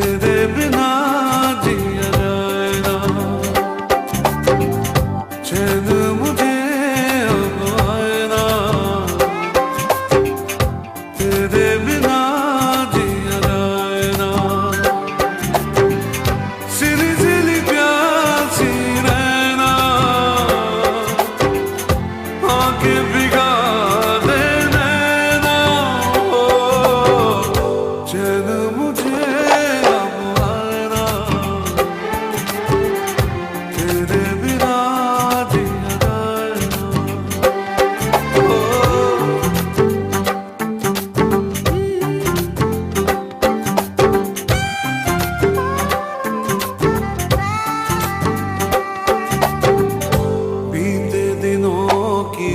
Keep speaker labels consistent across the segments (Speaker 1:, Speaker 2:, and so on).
Speaker 1: तेरे बिना जिया जाए ना, चैन मुझे अब आए ना, तेरे बिना जिया जाए ना। सिली सिली प्यासी रहना, आंखें भिगा दे नैना, ओ चैन मुझे अब आए ना, तेरे बिना जिया जाए ना, ओ। बीते दिनों की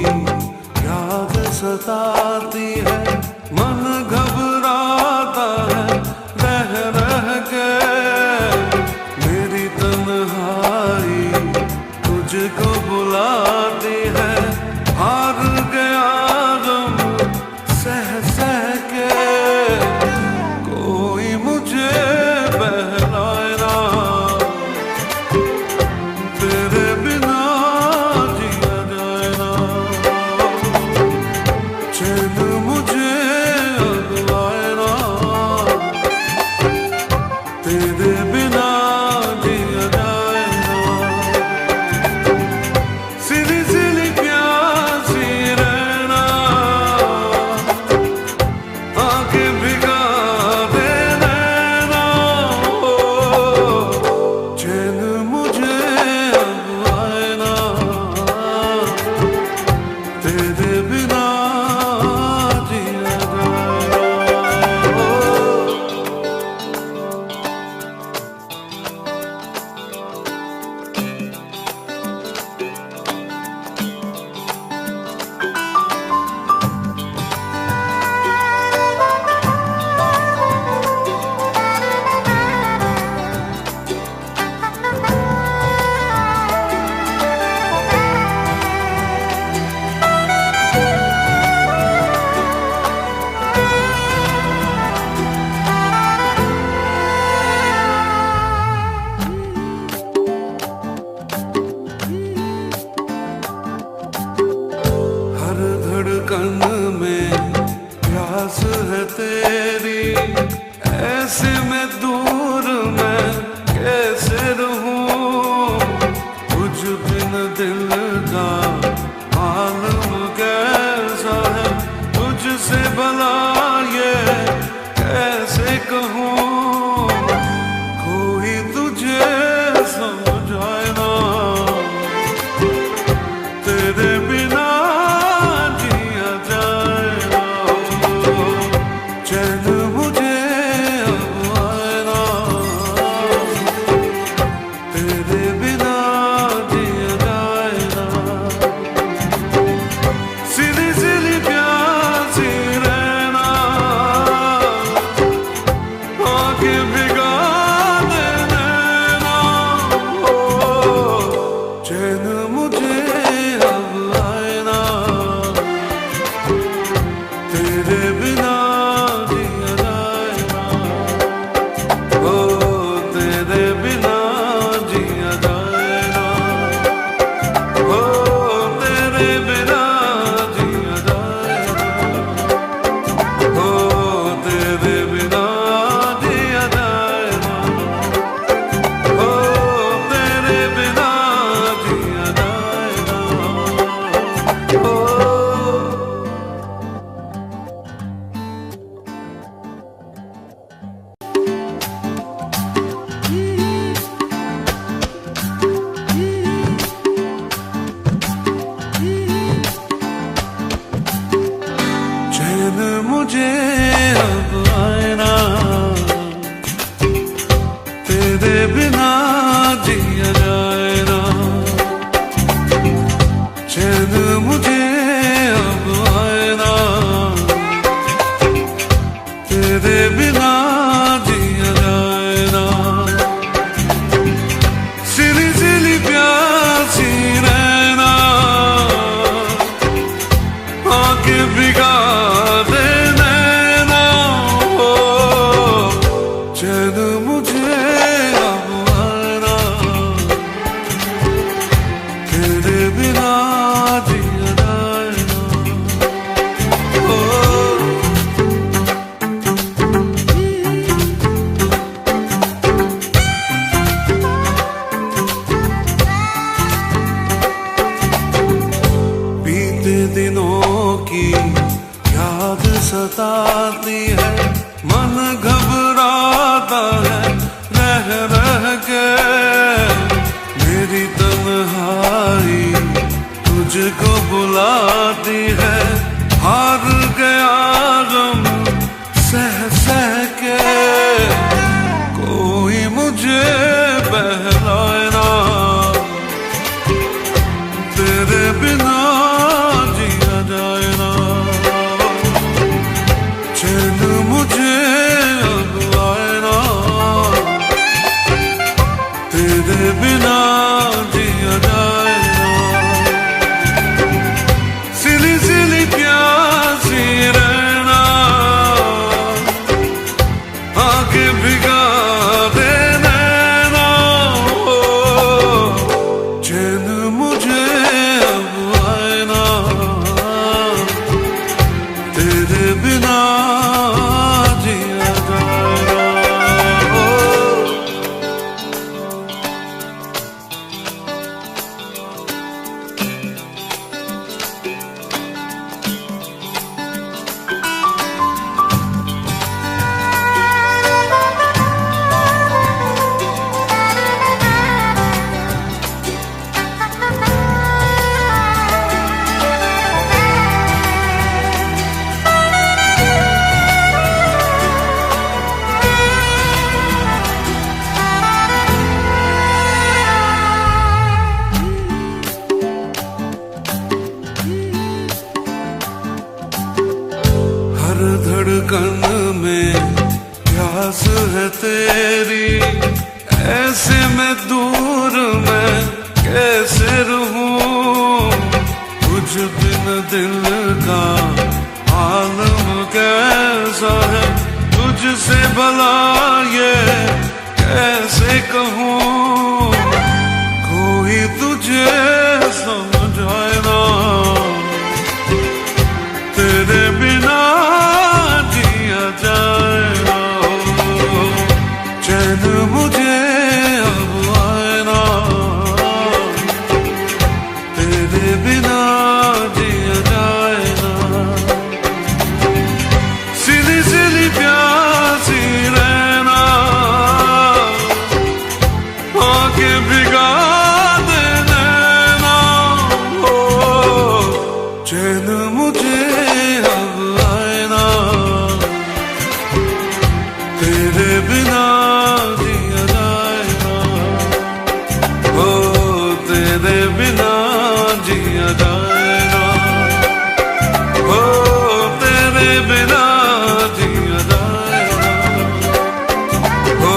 Speaker 1: याद सताती है, मन घबराता है रह रह के, मेरी तन्हाई तुझको बुलाती है, हार गया गम सह सह के, कोई मुझे बहलाए ना, तेरे बिना जिया जाए ना, चैन मुझे अब आए ना, तेरे बिना जिया जाए ना। सिली सिली प्यासी रहना, आंखें भिगा दे नैना, ओ चैन मुझे अब आए ना, तेरे बिना जिया जाए ना, ओ। हर धड़कन में प्यास है तेरी, ऐसे में दूर मैं कैसे रहूं, तुझ बिन दिल का मालूम कैसा है, तुझसे भला ये कैसे कहूं, कोई तुझे समझाए ना, तेरे बिना जिया जाए ना, चैन मुझे अब आए ना, तेरे बिना जिया जाए ना। सिली सिली प्यासी रहना, आंखें भिगा दे नैना, ओ चैन मुझे अब आए ना, तेरे बिना जिया जाए ना, ओ तेरे बिना जिया जाए ना, ओ तेरे बिना जिया जाए ना, ओ तेरे बिना जिया जाए ना। भिगा दे नैना, चैन मुझे अब आए ना, तेरे बिना जिया जाए ना। हर धड़कन में प्यास है तेरी, ऐसे में दूर मैं कैसे रहूं, तुझ बिन दिल का आलम कैसा है, तुझसे भला ये कैसे कहूं, कोई तुझे समझाए ना, तेरे बिना जिया जाए ना। चैन मुझे अब आए ना, तेरे बिना जिया जाए ना। सीधी सीधी प्यासी रहना, आके भिगा दे नैना, चैन मुझे अब आए ना, तेरे बिना जिया जाए ना, ओ तेरे बिना जिया जाए ना, ओ तेरे बिना जिया जाए ना, ओ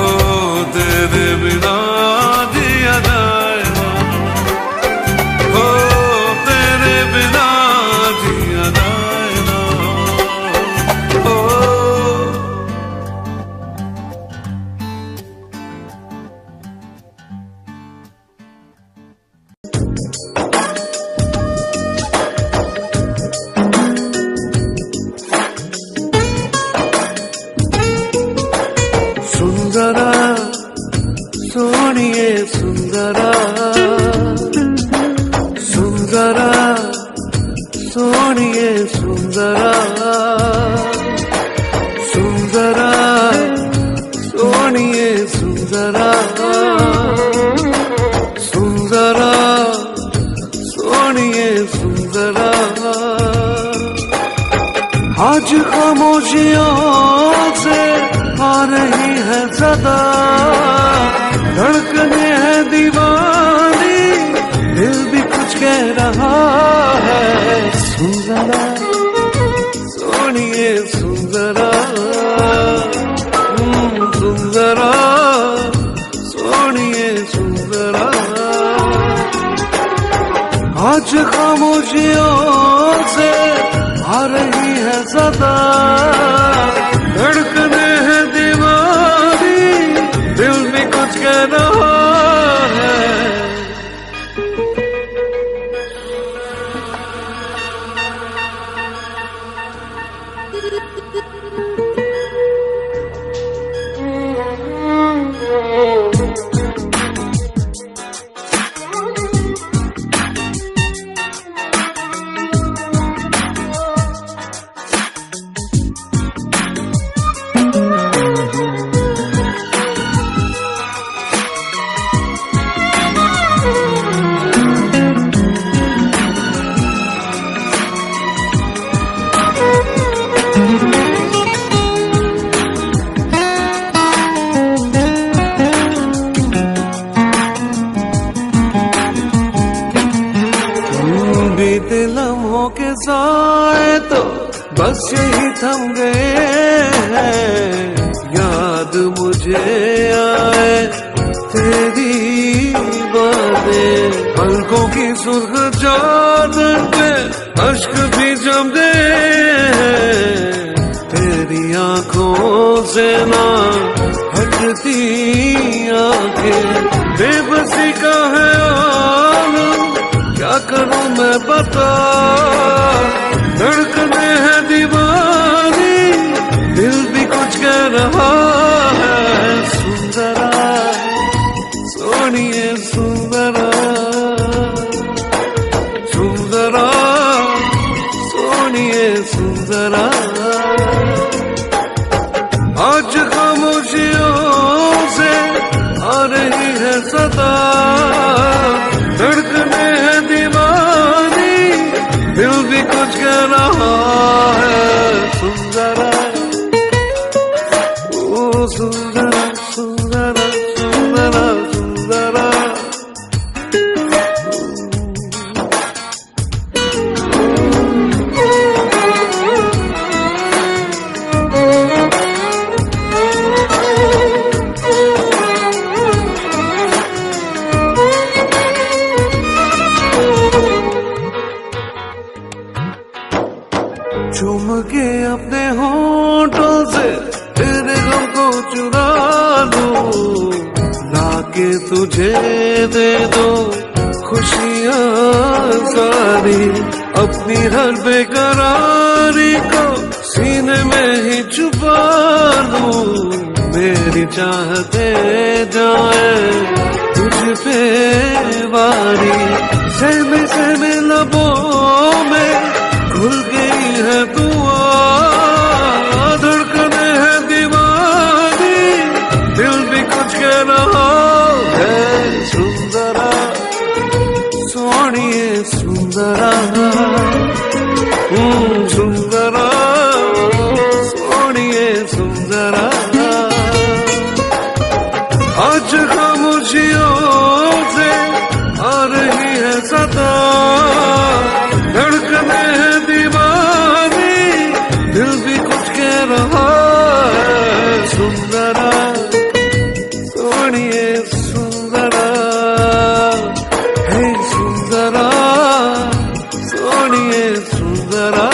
Speaker 1: तेरे बिना जिया जाए ना, ओ तेरे बिना जिया जाए ना, ओ। सुंदरा सोनिए सुंदरा, सुंदरा सोनिए सुंदरा, सुंदरा सोनिए सुंदरा, सुंदरा सोनिए सुंदरा। आज खामोशियों से आ रही है सदा, धड़कने है दीवानी, दिल भी कुछ कह रहा है। सुंदरा सोनिए सुंदरा, सुंदरा सोनिए सुंदरा। आज खामोशियों से आ रही है सदा, धड़कने है दीवानी, दिल भी कुछ कह रहा है। बीते लम्हों के साए तो बस यही थम गए हैं, याद मुझे आए तेरी बातें, पलकों की सुर्ख चादर पे अश्क भी जम गए हैं, तेरी आंखों से ना हट का है आलम, क्या करूं मैं बता। धड़कने हैं दीवानी, दिल भी कुछ कह रहा है। सुंदरा सोनिए सुंदरा, सुंदरा सोनिए सुंदरा। आज खामोशियों से आ रही है सदा, धड़कने हैं दीवानी, दिल भी कुछ कह रहा है। सुंदरा ओ सुंदरा सुंदरा सुंदरा सुंदरा। चूम के अपने होठों से तेरे गम को चुरा लूं, लाके तुझे दे दो खुशियां सारी। अपनी हर बेकरारी को सीने में ही छुपा लूं, मेरी चाहते जाए तुझ पे वारी। सहमे सहमे लबों में घुल गई है दुआ, धड़कने है दीवानी, दिल भी कुछ कह रहा है। सुंदरा सोनिए सुंदरा, सुंदरा सोनिए सुंदरा। आज खामोशियों से आ रही है सदा, धड़कने हैं दीवानी, दिल भी कुछ कह रहा है। सुंदरा सोनिए सुंदरा, हे सुंदरा सोनिए सुंदरा।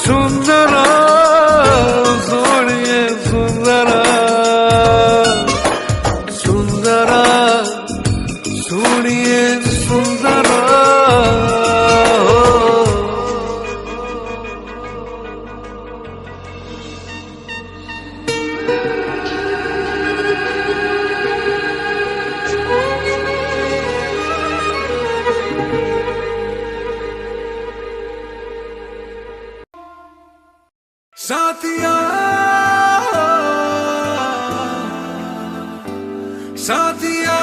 Speaker 1: सुंदरा सोनिए सुंदरा, सुंदरा सोनिए सुंदरा। साथिया साथिया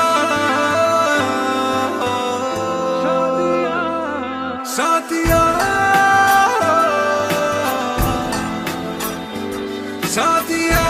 Speaker 1: साथिया साथिया।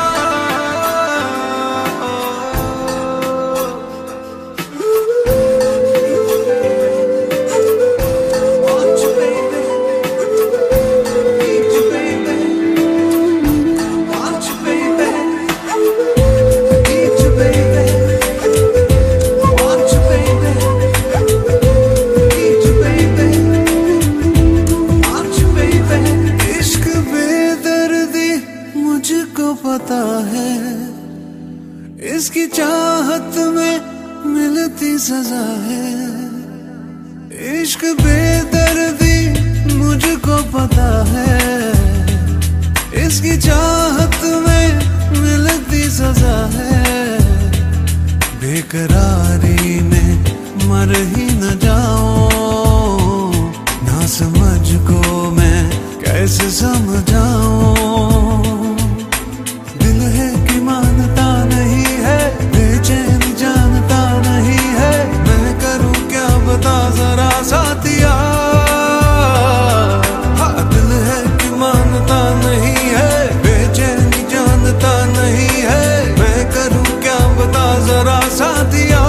Speaker 1: पता है इसकी चाहत में मिलती सजा है। इश्क बेदर्दी मुझको पता है, इसकी चाहत में मिलती सजा है। बेकरारी में मर ही न जाऊं, ना समझ को मैं कैसे समझाऊं। दिल है कि मानता नहीं है, बेचैन जानता नहीं है, मैं करूं क्या बता जरा साथिया। दिल है कि मानता नहीं है, बेचैन जानता नहीं है, मैं करूं क्या बता जरा साथिया।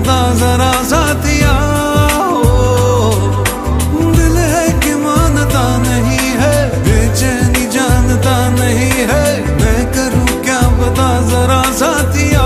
Speaker 1: बता जरा साथिया, दिल है कि मानता नहीं है, बेचैनी जानता नहीं है, मैं करूं क्या बता जरा साथिया।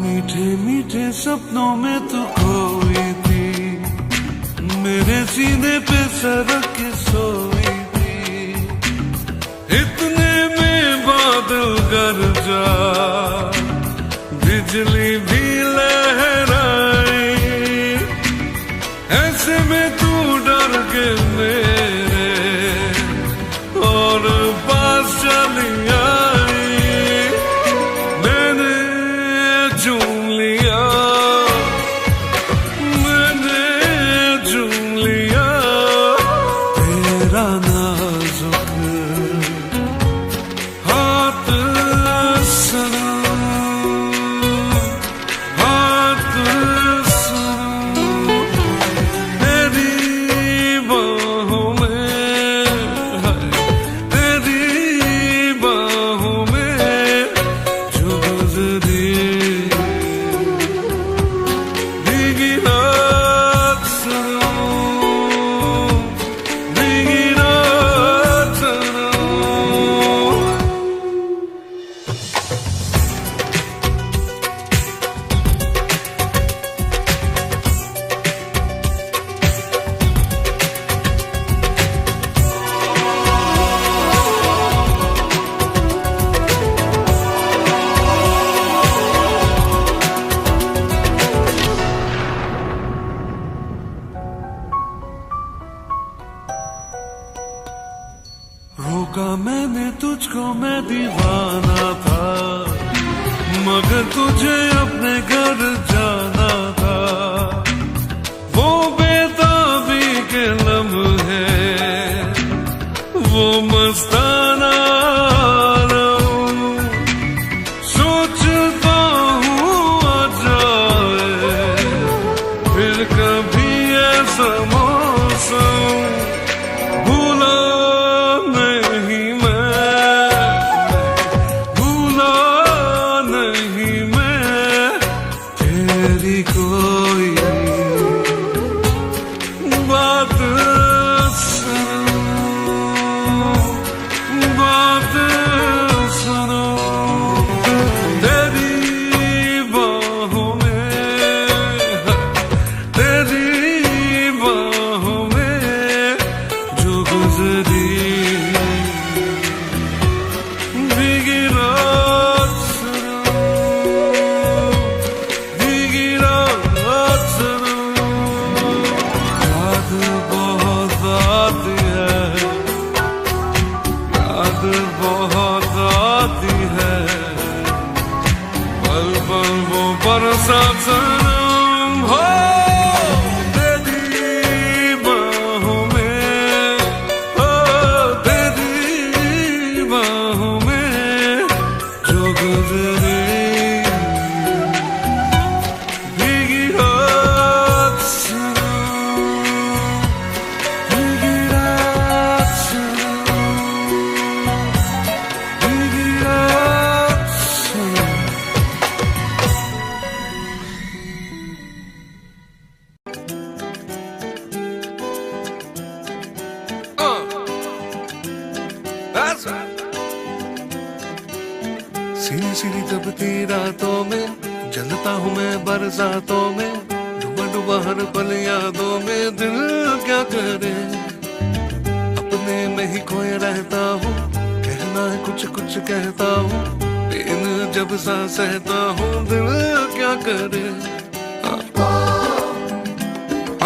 Speaker 1: मीठे मीठे सपनों में तू खोई थी, मेरे सीने पे सरक के सोई थी, इतने में बादल गरजा, बिजली भी लहराई, ऐसे में तू डर के मेरे और पास चली आई, मैंने झूम लिया, मैंने झूम लिया तेरा नाजुक हाथ सनम, हाथ सनम, तेरी बाहों में, तेरी बाहों में जो गुजरी भीगी रात सनम, भीगी रात सनम। रोका मैंने तुझको, मैं दीवाना था, मगर तुझे अपने घर जाना था, वो बेताबी के लम्हे, वो मस्ताना रंग, सोचता हूँ आ जाए कभी ऐसा मौसम भूला नहीं मैं, भूला नहीं मैं तेरी कोई बात सुनो, बात सुनो। तेरी बाहों में, तेरी बाहों में जो गुजरी भीगी रात सुनो, भीगी रात सुनो। याद बहुत आती है, याद बहुत आती है, पल पल वो बरसात सनम हो। तेरी बाहों में, हो तेरी बाहों में जो गुजरे भीगी रात सुनो, भीगी रात सुनो, भीगी रात सुनो। That's right. सीधी सीधी दबती रातों में जलता हूँ मैं बरसातों में, डूबा डूबा हर पल यादों में। दिल क्या करे अपने में ही खोए रहता हूँ, कहना है कुछ कुछ कहता हूँ, लेकिन जब सा सहता हूँ दिल क्या करे।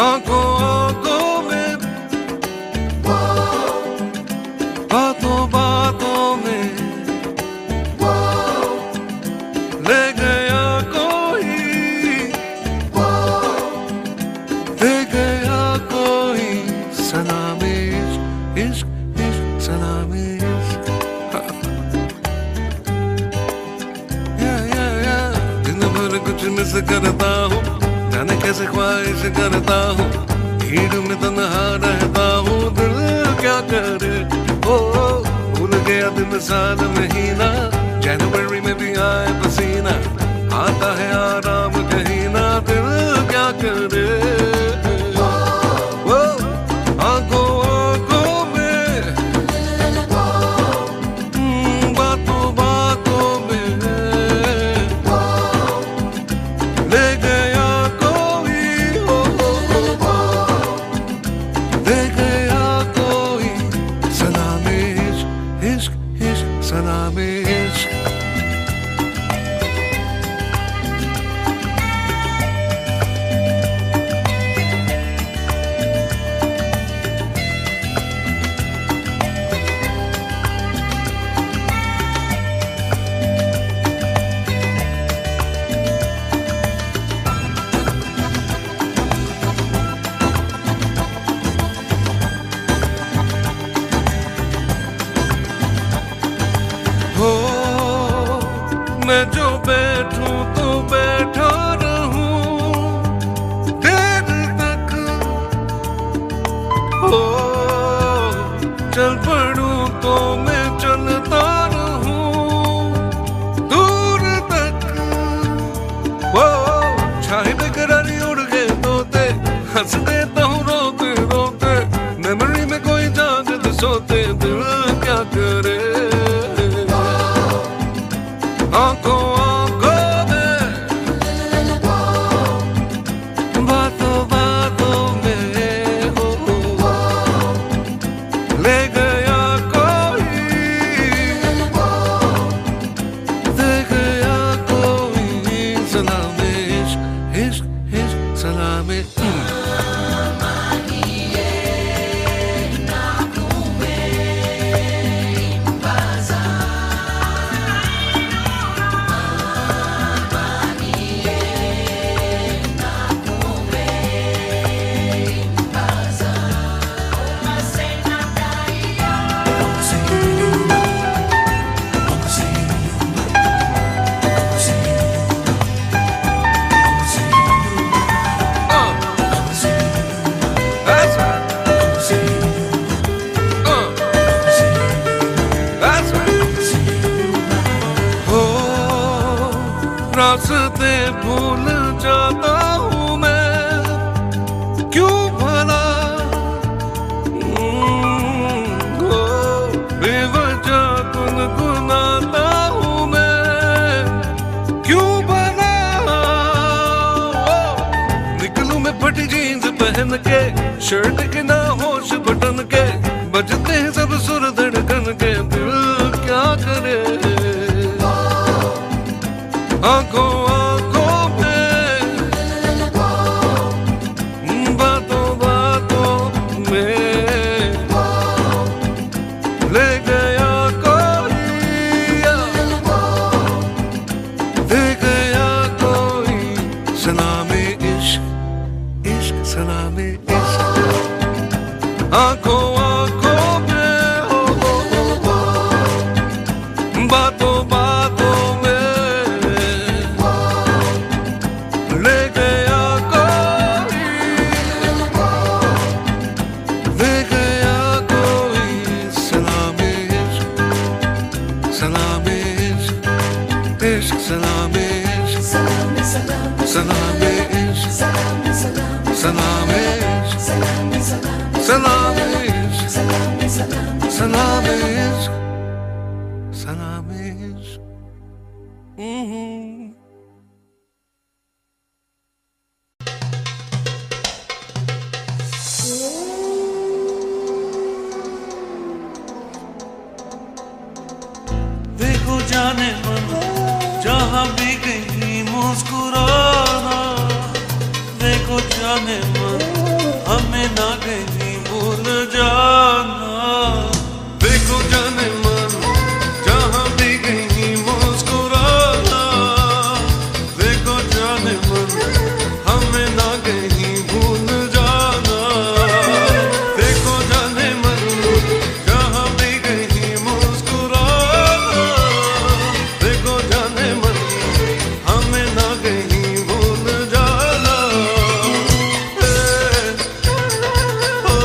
Speaker 1: आंखों आंखों में, बातों बातों में ले गया कोई, ले गया कोई सलामे इश्क, इश्क इश्क सलामे इश्क। या दिन भर कुछ मिस करता हूँ, जाने कैसे ख्वाहिश करता हूँ, भीड़ में तन्हा रहता हूँ। दिल क्या करे ओ भूल गया दिन साल महीना, जनवरी में भी आए पसीना, आता है आराम कहीं ना। दिल क्या करे ओ आंखों आंखों में, बातों बातों में ले गया कोई, ले गया कोई सलामे इश्क, इश्क इश्क सलामे इश्क। हो मैं जो बैठूं तो बैठा रहूं देर तक, हो चल पड़ूं तो मैं चलता रहूं दूर तक। वो छाए बेकरारी उड़ गए तोते, हंस देता हूँ रोते रोते, मेमोरी में कोई जागते सोते। दिल क्या करे आंखों आंखों में, पहन के, शर्ट के ना होश बटन के, बजते हैं सब सुर धड़कन के, दिल क्या करे। आंखों आंखों में, बातों बातों में ले गया कोई, दे गया कोई सलामे इश्क, इश्क सलामे इश्क। आंखों आंखों में हो, बातों बातों में ले गया कोई, दे गया कोई सलामे इश्क, सलामे इश्क, इश्क सलामे इश्क, सलामे इश्क, सलामे इश्क, सलामे इश्क, सलामे इश्क, सलामे इश्क।
Speaker 2: देखो जाने मन जहाँ भी कहीं मुस्कुराना, देखो जाने मन हमें ना कहीं भूल जाना।
Speaker 1: देखो जाने मन जहाँ भी कहीं मुस्कुराना, देखो जाने मन हमें ना कहीं भूल जाना। देखो जाने मन जहाँ भी कहीं मुस्कुराना, देखो जाने मन हमें ना कहीं भूल जाना। ओ,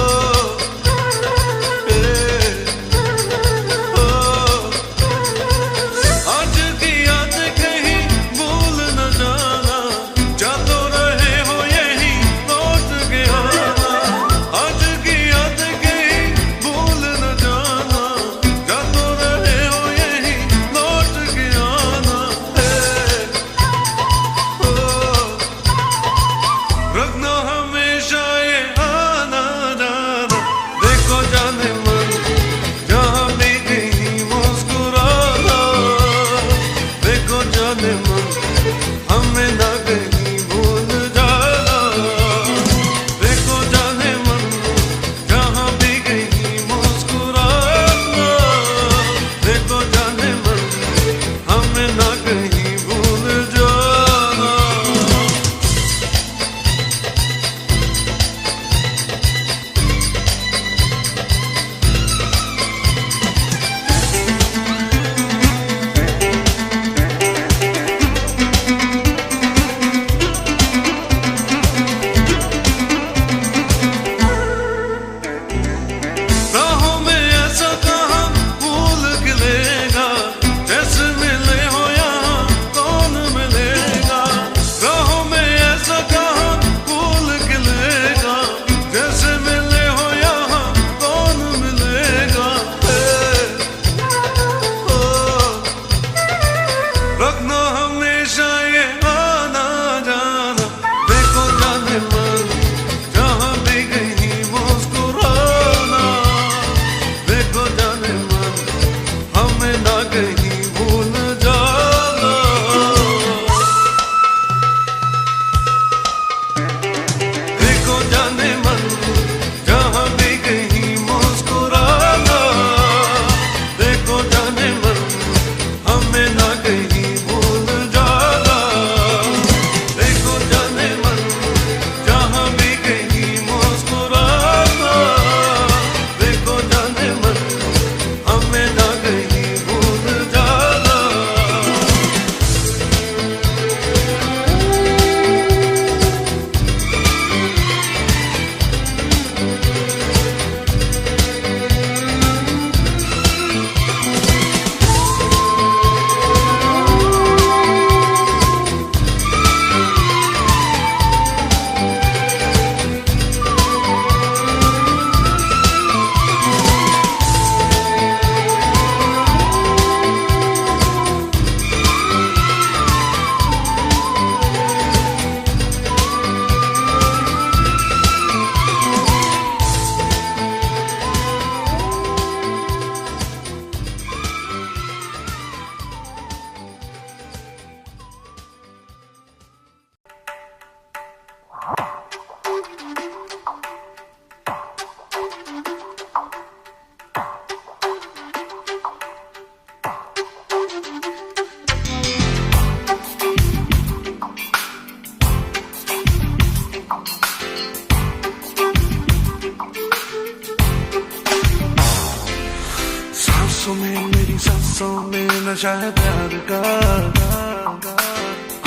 Speaker 1: सांसों में नशा है प्यार का,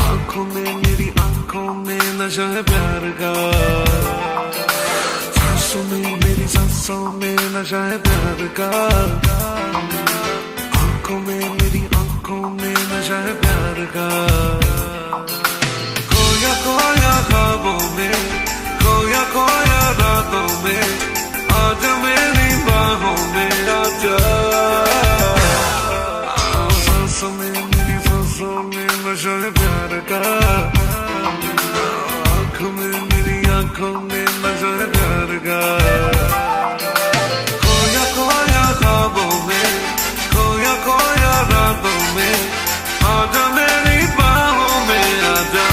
Speaker 1: आंखों में मेरी आंखों में नशा है प्यार का, सांसों में मेरी सांसों में नशा है प्यार का, आंखों में मेरी आंखों में नशा है प्यार का। खोया खोया ख्वाबों में, खोया खोया रातों में, आजा मेरी बाहों में आजा। सांसों में मेरी सांसों में नशा है प्यार का, आंखों में मेरी आंखों में नशा है प्यार का। खोया खोया ख्वाबों में, खोया खोया रातों में, आजा मेरी बाहों में आजा।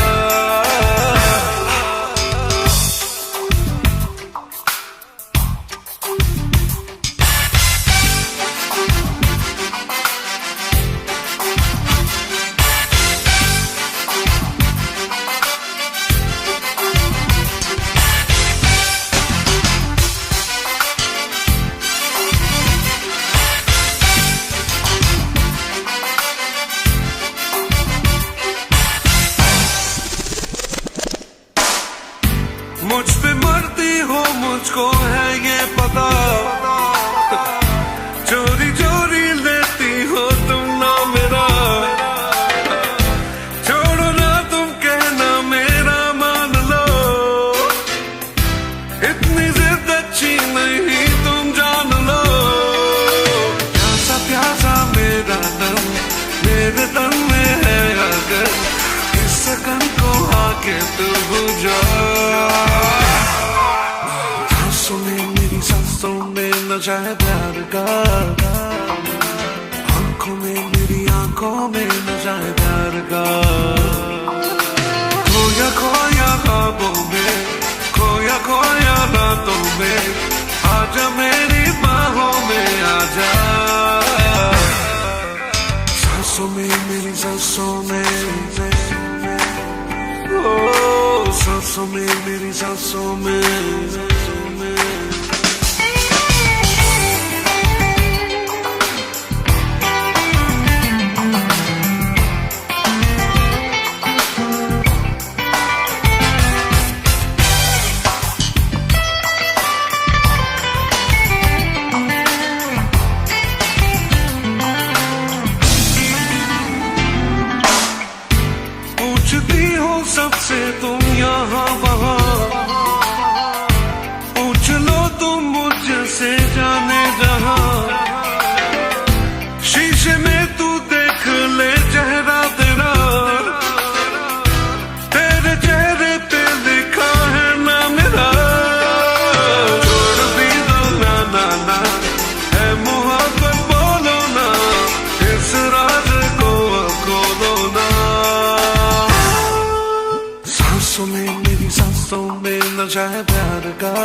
Speaker 1: मुझ पे मरती हो मुझको है ये पता, चोरी चोरी लेती हो तुम ना मेरा, छोड़ो ना तुम कहना मेरा मान लो, इतनी जिद अच्छी नहीं तुम जान लो। प्यासा प्यासा मेरा तन मेरे तन में है, अगर इस सकन को आके तू बुझा। सांसों में मेरी सांसों में नशा है प्यार का, आंखों में मेरी आंखों में नशा है प्यार का। खोया खोया ख्वाबों में, खोया खोया रातों में, आजा मेरी बाहों में आजा। सांसों में मेरी सांसों में, ओ सांसों में मेरी सांसों में। पूछती हो सबसे तुम यहाँ वहाँ, पूछ लो तुम मुझसे जाने जहाँ, शीशे में तू देख ले चेहरा तेरा, तेरे चेहरे पे लिखा है ना मेरा। छोड़ भी दो ना ना ना, है मोहब्बत बोलो ना, इस राज को खोलो ना। सांसों में मेरी सांसों में नशा है प्यार का,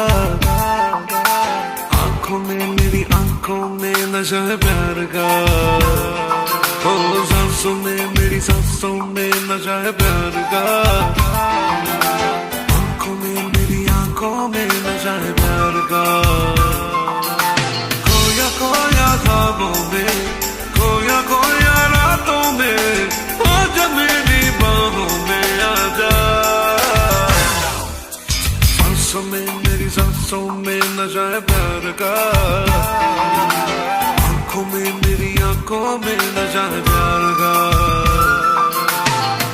Speaker 1: आंखों में मेरी आंखों में नशा है प्यार का। ओ सांसों में मेरी सांसों में नशा है प्यार का, आंखों में मेरी आंखों में नशा है प्यार का। खोया खोया ख्वाबों में, खोया खोया रातों में, आजा मेरी बाहों में आजा। सांसों में मेरी सांसों में नशा है प्यार का, आंखों में मेरी आंखों में नशा है प्यार का।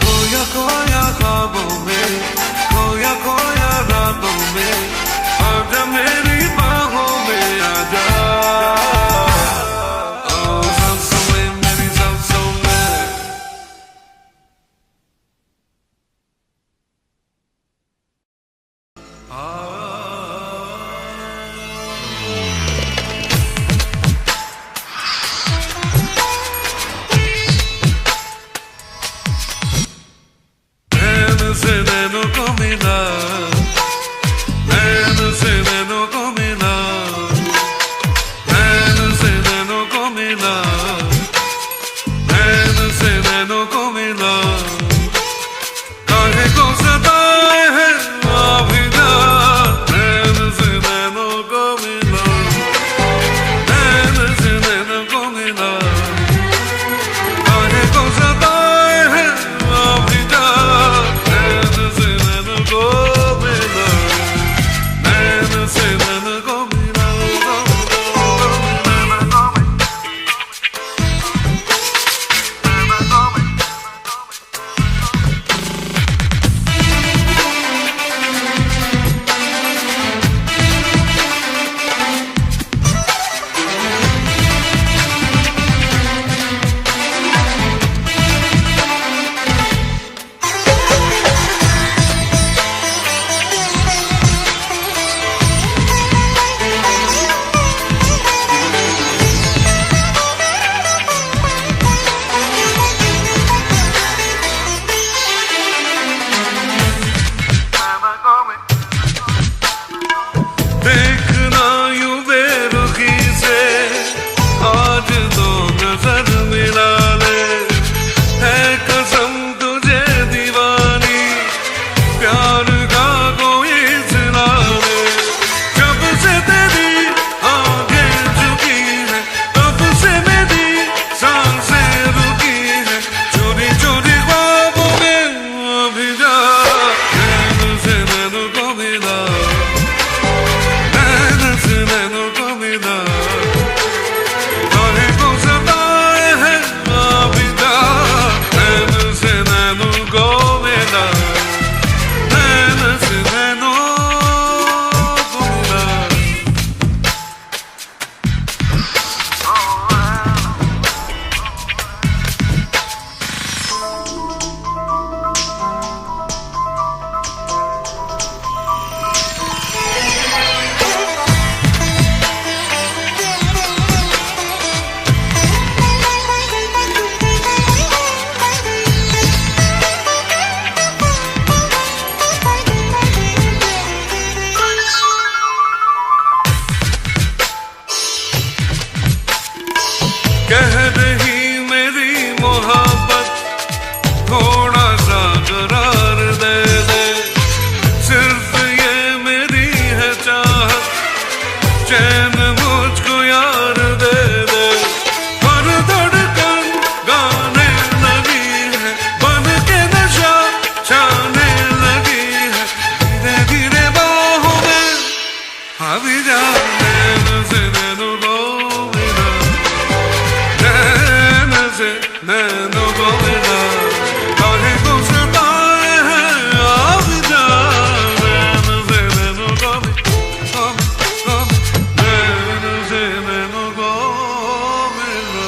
Speaker 1: खोया खोया ख्वाबों में, खोया खोया रातों में, आजा मेरी बाहों में आजा। ओ सांसों में मेरी सांसों में। नैन से नैनों को मिला, नैन से नैनों को मिला, नैन से नैनों को मिला, नैन से नैनों को मिला। काहे को सताए है आभिदा, नैन से नैनों को मिला, नैन से नैनों को मिला। चैन मुझको यार दे दे। हर धड़कन गाने लगी है, बन के नशा छाने लगी है। धीरे धीरे बाहों में अभी जाने से नैनो को मिला, नैन से नैनो को मिला। काहे को सताए हैं अभी जाने से नैनो को मिला, नैन से नैनो को मिला।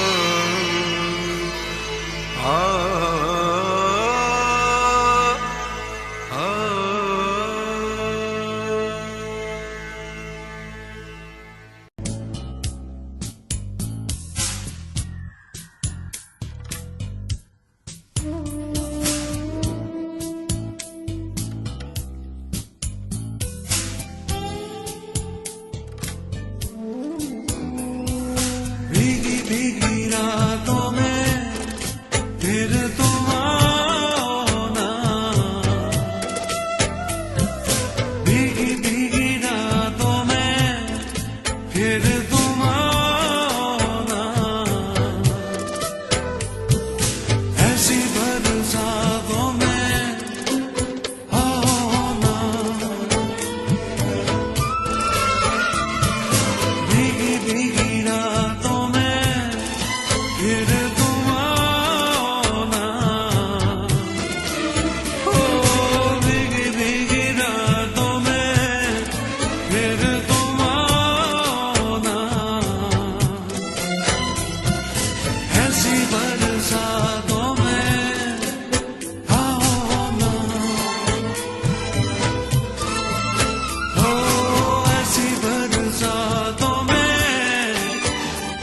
Speaker 2: भीगी भीगी रातों में फिर तुम आना, भीगी भीगी रातों में फिर तुम आना। ऐसी बरसातों में आओ ना, भीगी भीगी रातों में फिर तुम आना। ओ भीगी भीगी रातों में फिर तुम आना। ऐसी बरसातों में आओ ना, ओ ऐसी बरसातों में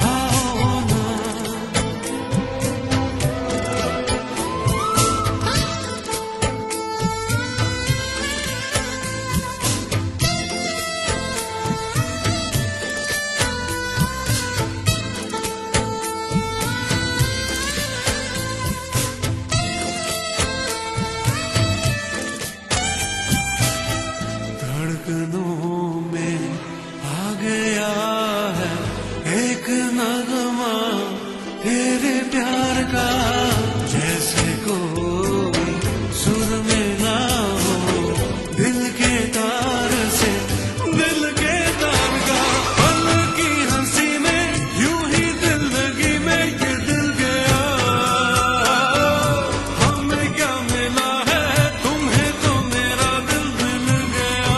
Speaker 2: आओ ना। धड़कनों में आ गया है एक नगमा तेरे प्यार का, जैसे कोई सुर मिला हो दिल के तार से, दिल के तार का। पल की हंसी में यूं ही जिंदगी में ये दिल गया। हमें क्या मिला है तुम्हें तो मेरा दिल मिल गया।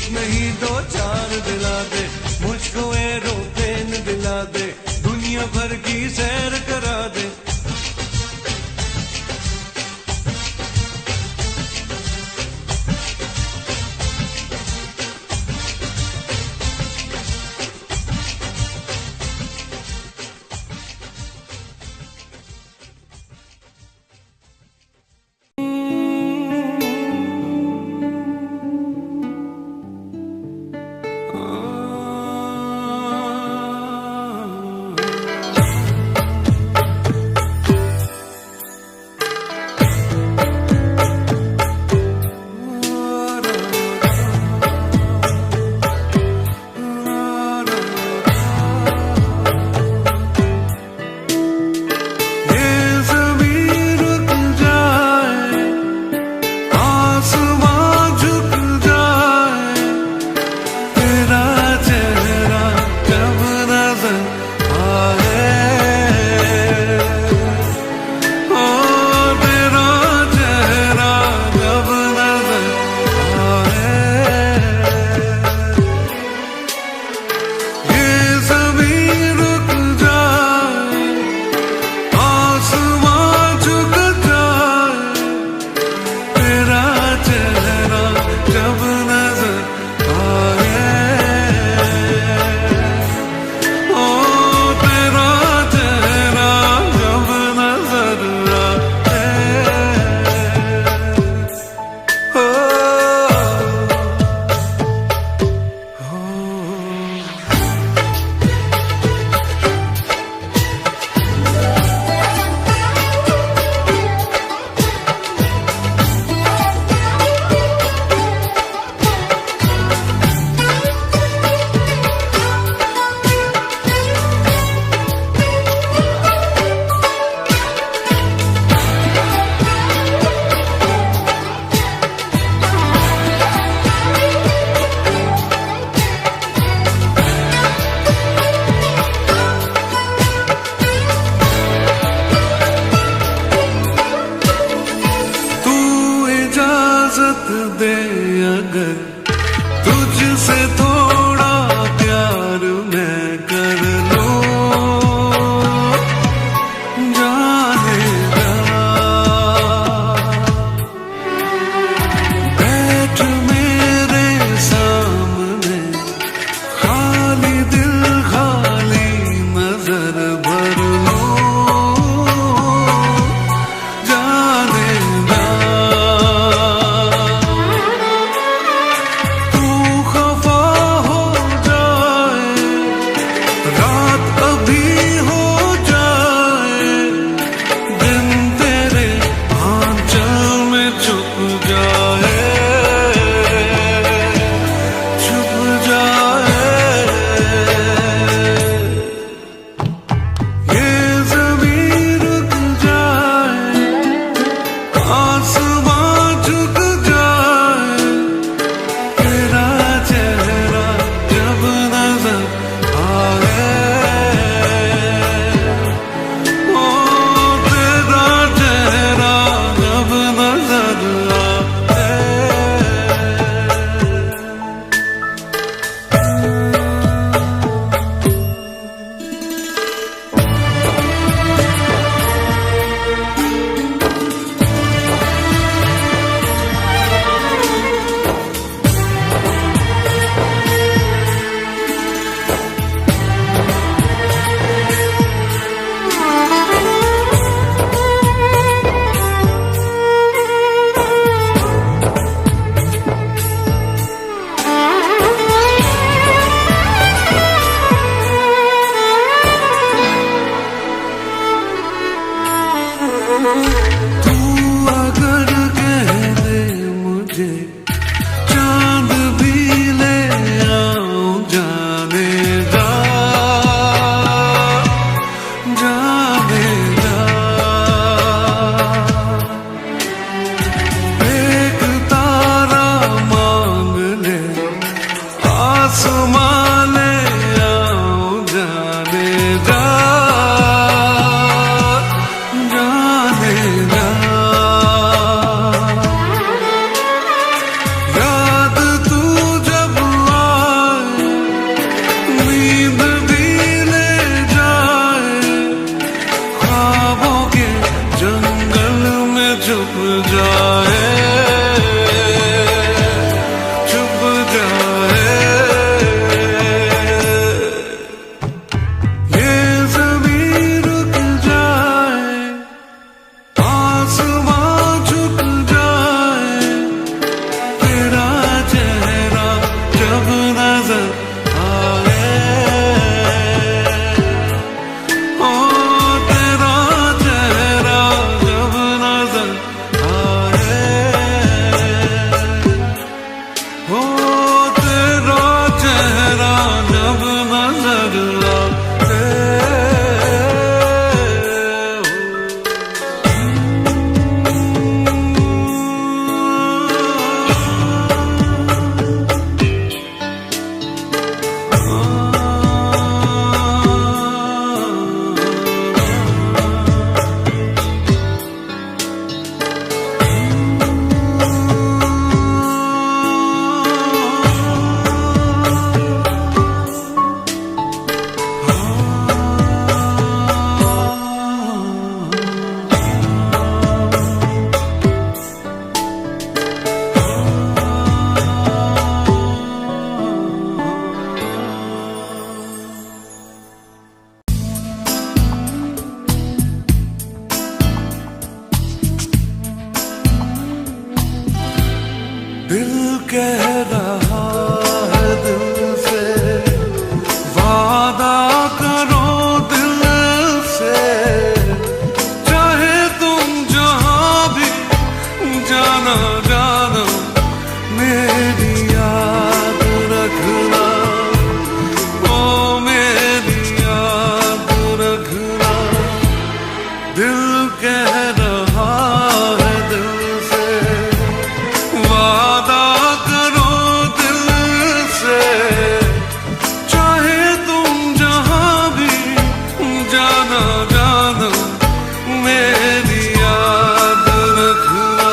Speaker 2: एक नहीं दो चार दिला दे, मुझको एरोप्लेन दिला दे, दुनिया भर की सैर करा दे। दे अगर तुझसे थोड़ा प्यार मैं कर लूं, जाने जा बैठ मेरे सामने, खाली दिल खाली नजर भर लूं, जाने जा तू अगर कह दे मुझे चांद भी ले आऊं, जाने जा जाने जा एक तारा मांग ले आसमां ले आऊं, जाने जा याद तू जब जाए, ये ज़मीन रुक जाए, आसमां झुक जाए, तेरा चेहरा जब नजर आए, ओ तेरा चेहरा जब नजर आए, ओ तेरा चेहरा जब नजर आए। दिल कह रहा है दिल से, वादा करो दिल से, चाहे तुम जहां भी जाना जाना, मेरी याद रखना, ओ मेरी याद रखना। दिल कह रहा है दिल से, वादा करो दिल से, चाहे तुम जहां भी जाना जाना, मेरी याद रखना,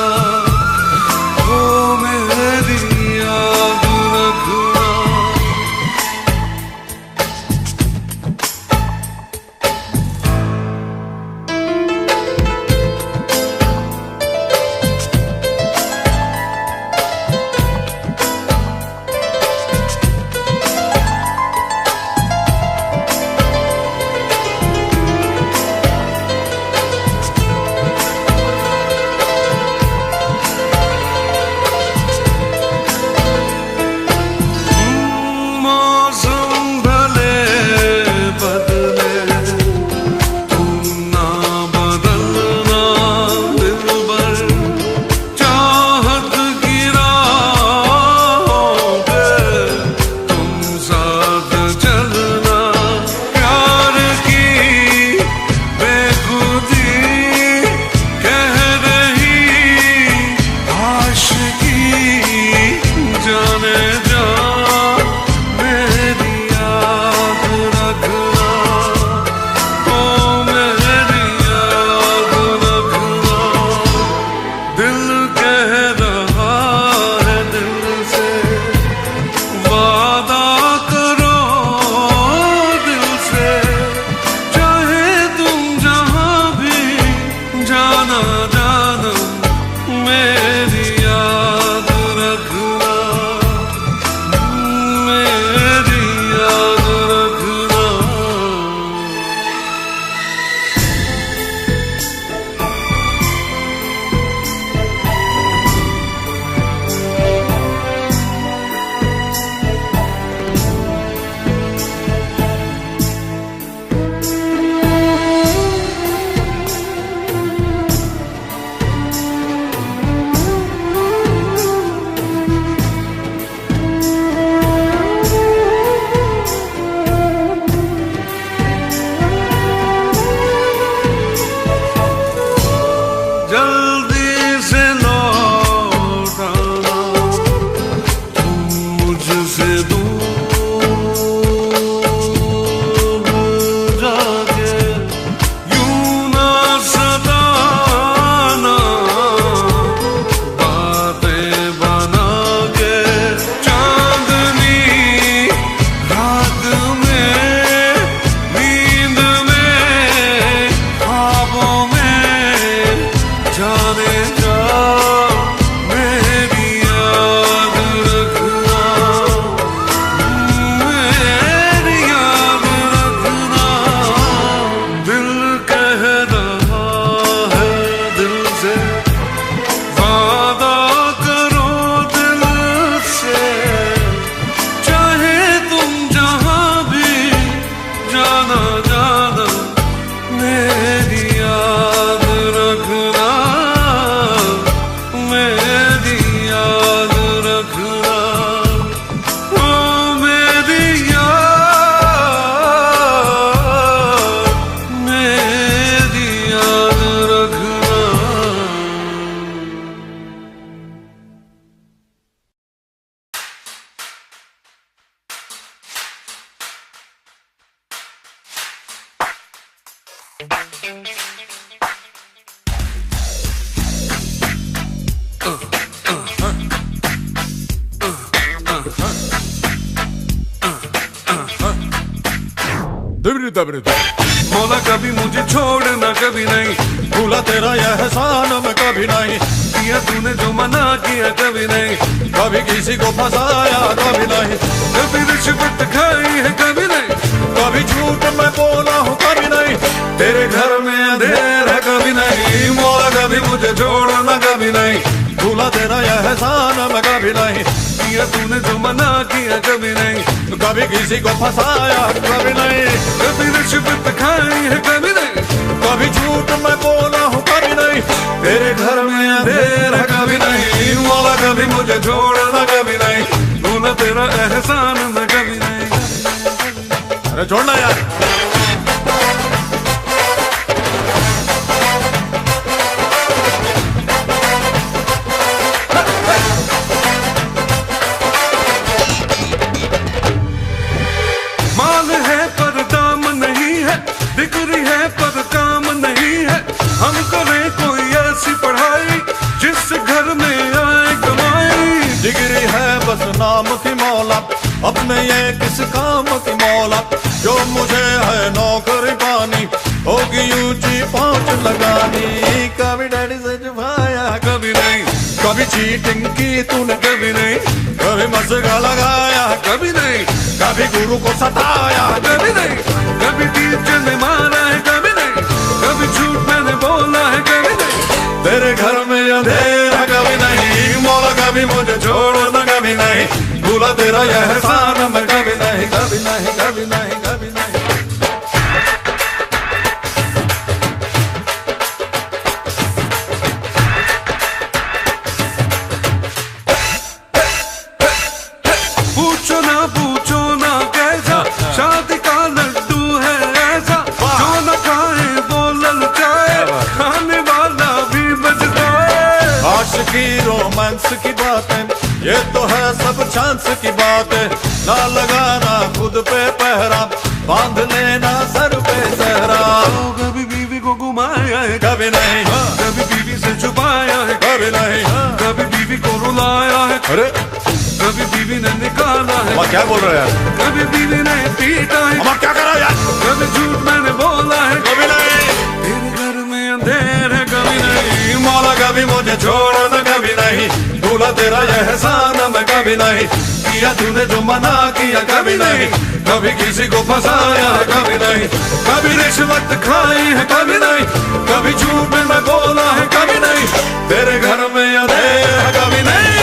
Speaker 2: ओ मेरी याद रखना। मौसम भले बदले, तुम ना बदलना दिलबर, चाहत की राहों पे तुम साथ चलना, प्यार की बेखुदी कह रही आशिकी, जाने जा मेरी याद रखना, ओ मेरी याद रखना। दिल कह रहा है दिल से, वादा करो दिल से, चाहे तुम जहां भी जाना जाना, मेरी याद रखना, मेरी याद रखना। जल्दी से लौट आना, तुम मुझसे दूर जाके, यूं ना सताना, बातें बना के, चांदनी रात में, नींद में, ख्वाबों में, जाने जा मेरी याद रखना,
Speaker 1: मौला कभी मुझे छोड़ना कभी नहीं,
Speaker 3: भूला तेरा यह एहसान मैं कभी नहीं,
Speaker 1: किया तूने जो मना किया कभी नहीं,
Speaker 3: कभी किसी को फंसाया कभी नहीं,
Speaker 1: कभी रिश्वत खाई है कभी नहीं,
Speaker 3: कभी झूठ मैं बोला हूँ कभी नहीं,
Speaker 1: तेरे घर में अंधेरा कभी नहीं, मौला कभी मुझे छोड़ना कभी नहीं,
Speaker 3: भूला तेरा यह एहसान मैं कभी नहीं,
Speaker 1: किया तूने जो मना किया कभी नहीं,
Speaker 3: कभी किसी को फंसाया कभी नहीं,
Speaker 1: कभी रिश्वत खाई है कभी नहीं,
Speaker 3: कभी झूठ मैं बोला हूँ कभी नहीं,
Speaker 1: तेरे घर में अंधेरा कभी नहीं, मौला कभी मुझे छोड़ना कभी नहीं, भूला तेरा एहसान मैं कभी नहीं।
Speaker 3: अरे छोड़ना यार।
Speaker 1: माल है पर दाम नहीं है, डिग्री है पर काम नहीं है, हम करें कोई ऐसी पढ़ाई जिस घर में आए कमाई,
Speaker 3: डिग्री है बस नाम की मौला, अपने ये किस काम की मौला, जो मुझे है नौकरी पानी, होगी ऊंची पहुंच लगानी, कभी डैडी से छुपाया
Speaker 1: कभी नहीं,
Speaker 3: कभी चीटिंग की तूने
Speaker 1: कभी नहीं,
Speaker 3: कभी मस्का लगाया
Speaker 1: कभी नहीं,
Speaker 3: कभी गुरु को सताया
Speaker 1: कभी नहीं, कभी टीचर ने मारा है कभी नहीं, कभी झूठ मैंने बोला है कभी नहीं,
Speaker 3: तेरे घर में अंधेरा कभी नहीं, मौला कभी मुझे छोड़ना कभी नहीं, भूला तेरा यह एहसान मैं कभी नहीं, कभी नहीं, कभी नहीं, कभी नहीं।
Speaker 1: पूछो ना कैसा शादी का लड्डू है ऐसा, जो न खाए वो ललचाए, खाने वाला भी बचता है।
Speaker 3: आशिकी रोमांस की बातें ये तो है सब चांस की बातें, ना लगाना खुद पे पहरा, बांध लेना सर पे सहरा,
Speaker 1: कभी बीवी को घुमाया है
Speaker 3: कभी नहीं,
Speaker 1: कभी बीवी से छुपाया है
Speaker 3: कभी नहीं,
Speaker 1: कभी बीवी को रुलाया है,
Speaker 3: अरे
Speaker 1: कभी बीवी ने निकाला है,
Speaker 3: अम्मा क्या बोल रहे हैं यार,
Speaker 1: कभी बीवी ने पीटा है,
Speaker 3: अम्मा क्या करा यार,
Speaker 1: कभी झूठ मैंने बोला है
Speaker 3: कभी नहीं,
Speaker 1: तेरे घर में अंधेर है कभी नहीं,
Speaker 3: मौला कभी मुझे छोड़ना कभी नहीं, भूला तेरा यह एहसान मैं कभी नहीं, किया तूने जो मना किया कभी नहीं, कभी किसी को फंसाया कभी नहीं, कभी रिश्वत खाई है कभी नहीं, कभी झूठ मैं बोला है कभी नहीं, तेरे घर में अंधेर है कभी नहीं।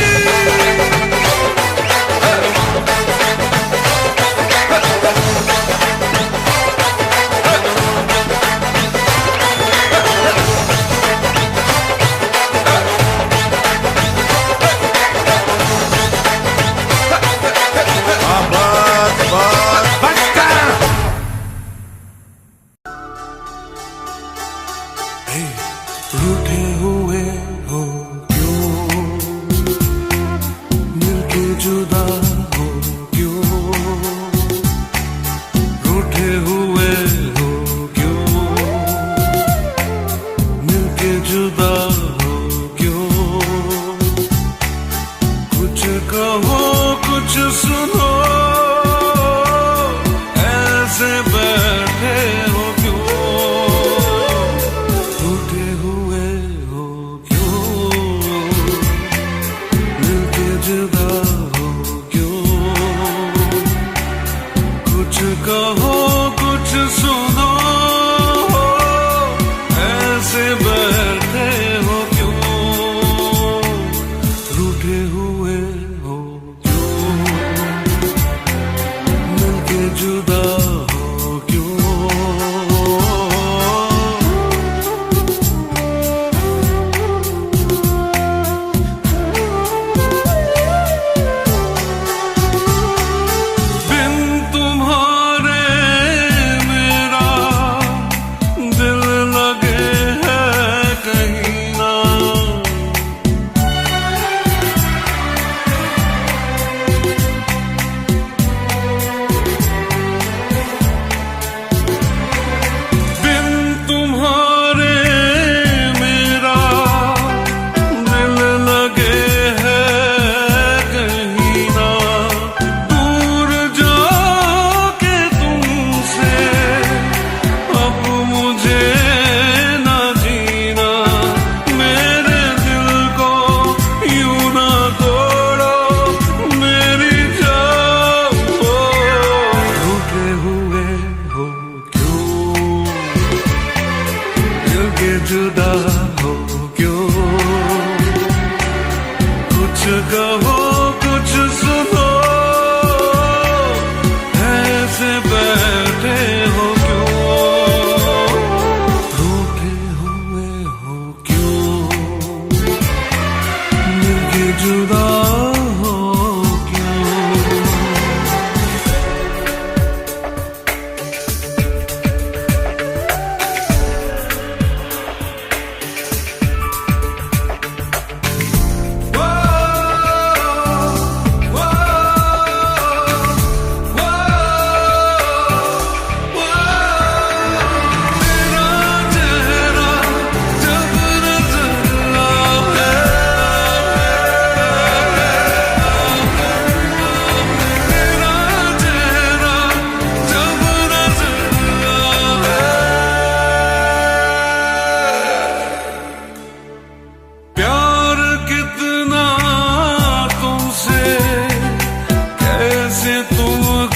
Speaker 1: रूठे हुए हो क्यों, मिलके जुदा हो क्यों, रूठे हुए हो क्यों, मिलके जुदा हो क्यों, कुछ कहो कुछ सुनो, ऐसे बैठे हो क्यों, रूठे हुए हो क्यों, मिलके जुदा हो क्यों, कुछ कहो कुछ सुनो, ऐसे बैठे हो क्यों, रूठे हुए हो क्यों, मिलके जुदा हो क्यों। बिन तुम्हारे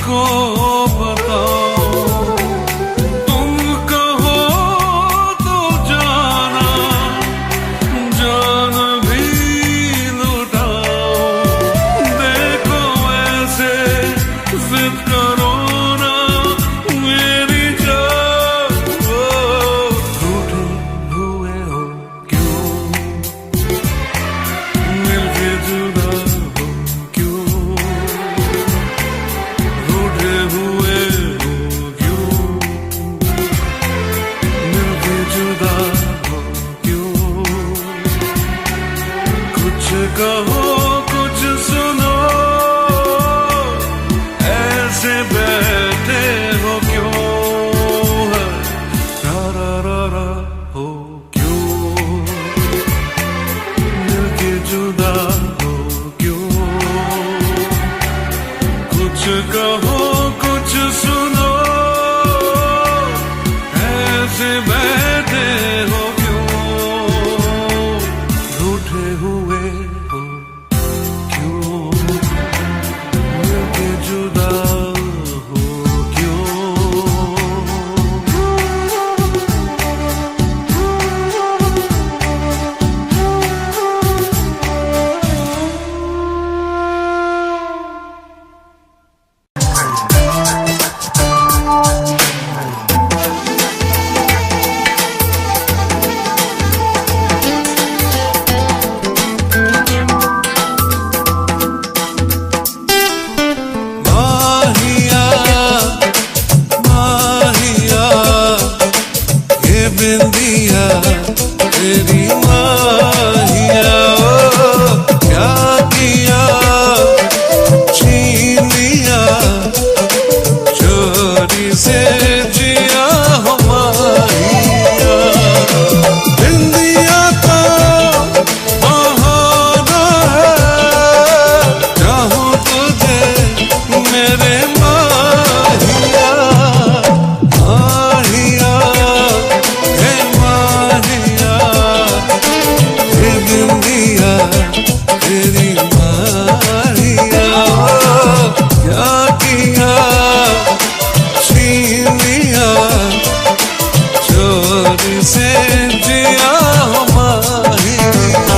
Speaker 1: किसको बताऊं, तुम कहो तो जाना, जान भी लुटाऊं। देखो ऐसे जिद करो ना मेरी जान, रूठे हुए हो क्यों, मिलके जुदा हो क्यों, रूठे हुए हो क्यों, मिलके जुदा हो क्यों। कुछ कहो कुछ सुनो, ऐसे बैठे हो क्यों, रा रा रा रा हो क्यों, मिलके जुदा हो क्यों। कुछ कहो कुछ सुनो, ऐसे बैठे हो क्यों, रूठे हुए हो क्यों, मिलके जुदा हो क्यों। माहिया माहिया ये बिंदिया तेरी माहिया, ओ क्या किया छीन लिया चोरी से जिया हो माहिया। बिंदिया तो बहाना है, चाहूं तुझे मेरे माहिया, माहिया हे माहिया, ये बिंदिया तेरी माहिया, ओ क्या किया छीन लिया चोरी से जिया हो माहिया।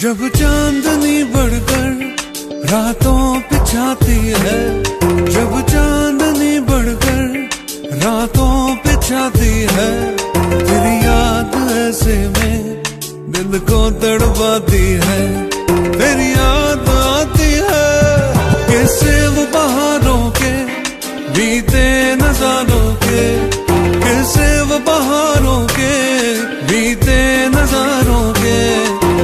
Speaker 2: जब चांदनी बढ़कर रातों पे छाती है, जब चांदनी बढ़कर रातों पे छाती है, तेरी याद ऐसे में दिल को तड़पाती है, तेरी याद आती है। कैसे वो बहारों के बीते नजारों के, कैसे वो बहारों के बीते नजारों के,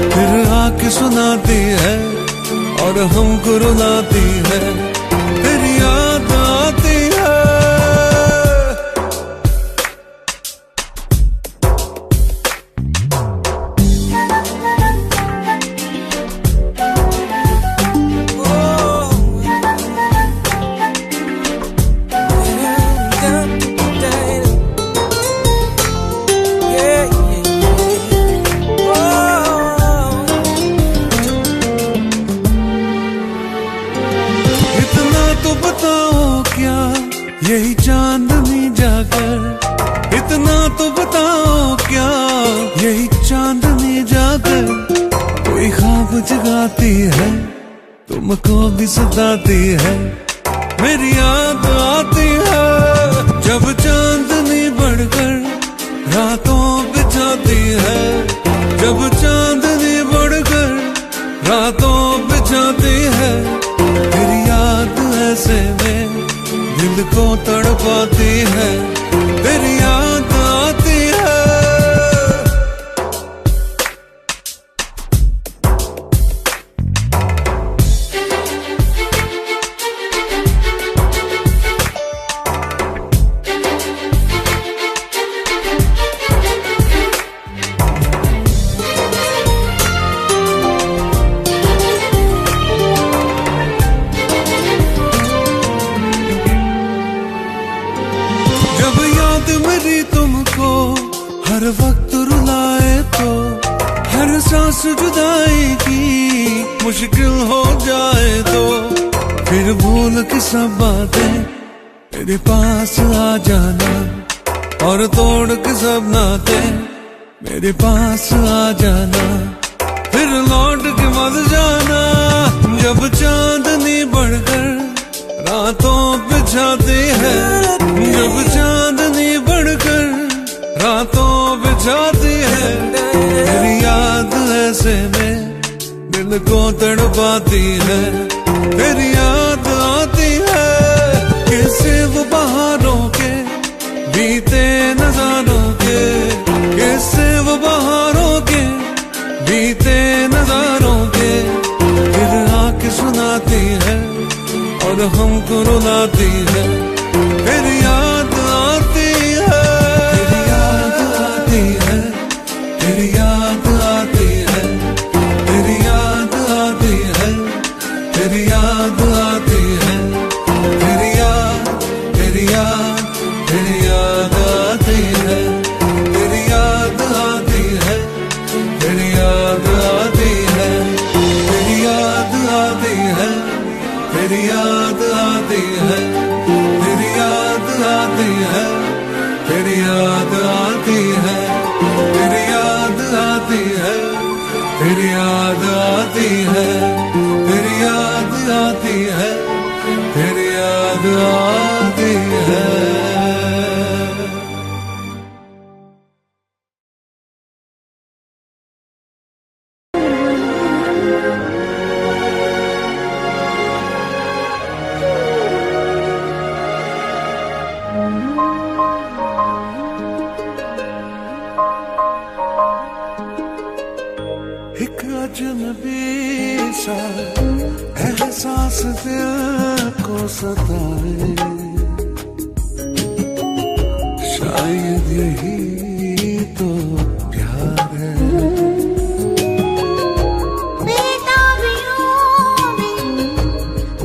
Speaker 2: फिर आके सुनाती है और हमको रुलाती है, तेरी याद आती है। यही चांदनी जाकर, इतना तो बताओ क्या, यही चांदनी जाकर कोई ख्वाब जगाती है, तुमको भी सताती है, मेरी याद आती है। जब चांदनी बढ़कर रातों पे छाती है, जब चांदनी बढ़कर रातों पे छाती है, तेरी याद ऐसे में दिल को तड़पाती है, तेरी याद आती है। मेरी तुमको हर वक्त रुलाए तो, हर सांस जुदाई की मुश्किल हो जाए तो, फिर भूल के सब बातें मेरे पास आ जाना, और तोड़ के सब नाते मेरे पास आ जाना, फिर लौट के मत जाना। जब चांदनी बढ़कर रातों पे छाती है, जब चांदनी बढ़कर रातों पे छाती है, तेरी याद ऐसे में दिल को तड़पाती है, तेरी याद आती है। कैसे वो बहारों के बीते नजारों के, कैसे वो बहारों के बीते नजारों के, फिर आके सुनाती है और हमको रुलाती है, तेरी याद आती है, तेरी याद आती है, तेरी याद आती है, तेरी याद आती है, तेरी याद आती है, तेरी याद, तेरी याद, तेरी याद आती है, तेरी याद आती है, तेरी याद आती है, तेरी याद आती है, तेरी याद आती है, तेरी याद आती है, तेरी याद आती है, तेरी याद आती है, तेरी याद आती है, तेरी याद आती है, तेरी याद आती है। एक अजनबी सा एहसास दिल को सताए, शायद यही तो प्यार है।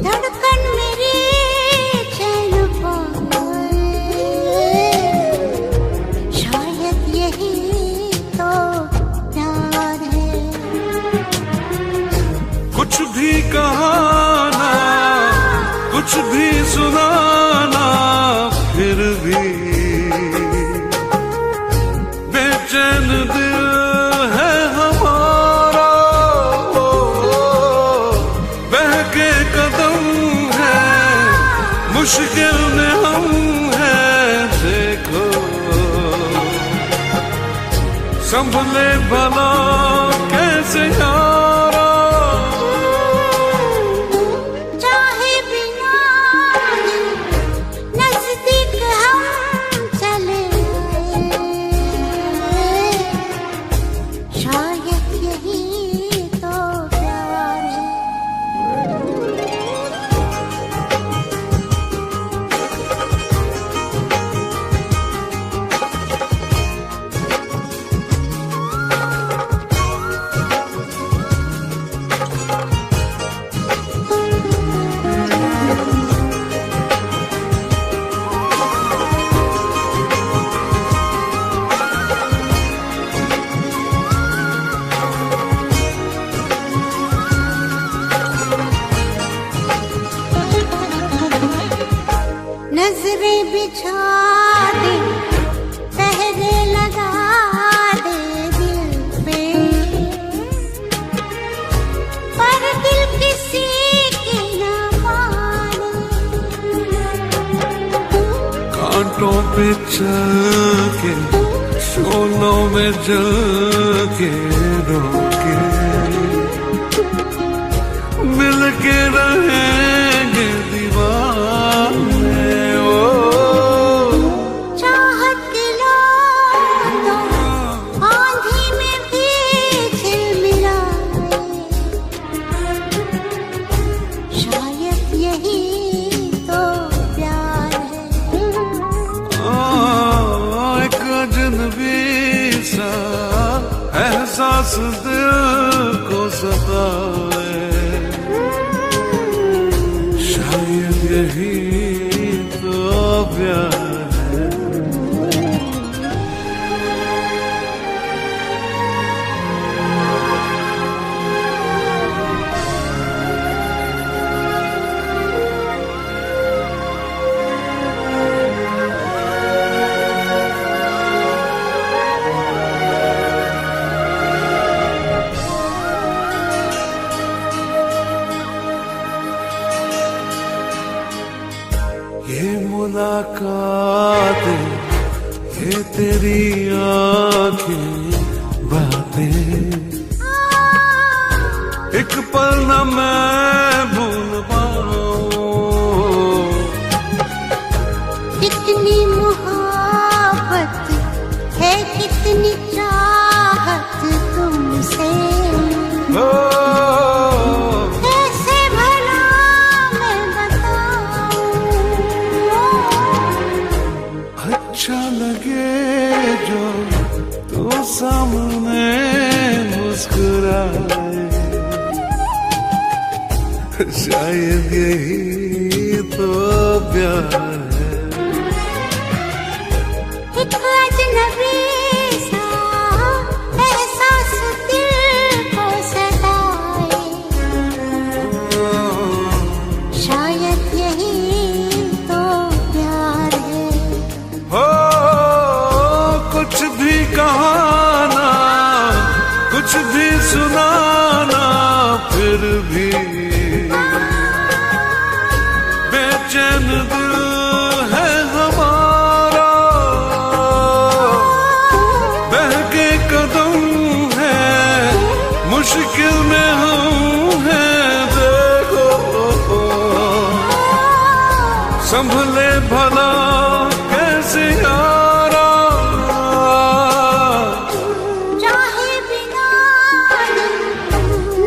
Speaker 4: धड़कन मेरी चैन पाए, शायद यही तो प्यार है।
Speaker 2: कुछ भी कहा ना
Speaker 1: कुछ भी सुनाना फिर भी बेचैन दिल है हमारा, बहके कदम है मुश्किल में हम हैं, देखो संभले भला कैसे यारा।
Speaker 4: चाहे बिना नजदीक हम चले आए, शायद यही तो प्यार है। नजरें बिछा दे, पहरे लगा दे दिल पे, पर दिल किसी की न माने।
Speaker 1: कांटों पे चल के शोलों में जल के रोके मिल के रहेंगे दीवाने।
Speaker 4: चाहत के लोग तो आंधी में भी झिलमिलाए, शायद यही तो प्यार है।
Speaker 1: एक अजनबी सा एहसास दिल को सताए, शायद यही तो प्यार है। ये मुलाकातें, ये तेरी आंखें बातें, एक पल न मैं भूल पाऊं।
Speaker 4: कितनी मोहब्बत है, कितनी चाहत तुमसे, कैसे भला मैं बताऊं।
Speaker 1: अच्छा लगे जो तू सामने मुस्कुराए, शायद यही तो प्यार है।
Speaker 4: एक अजनबी सा एहसास दिल को सताए, शायद यही तो प्यार है।
Speaker 1: हो कुछ भी कहाना, कुछ भी सुनाना फिर भी बेचैन दिल है हमारा, बहके कदम है मुश्किल में हम हैं, देखो संभले भला कैसे यारा।
Speaker 4: चाहे बिना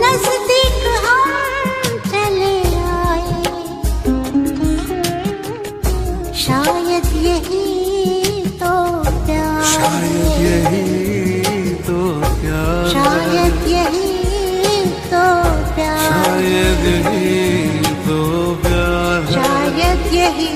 Speaker 4: नजदीक हम चले आए, शायद यही तो प्यार है।
Speaker 1: शायद यही तो प्यार,
Speaker 4: शायद यही तो प्यार,
Speaker 1: शायद यही तो प्यार,
Speaker 4: शायद यही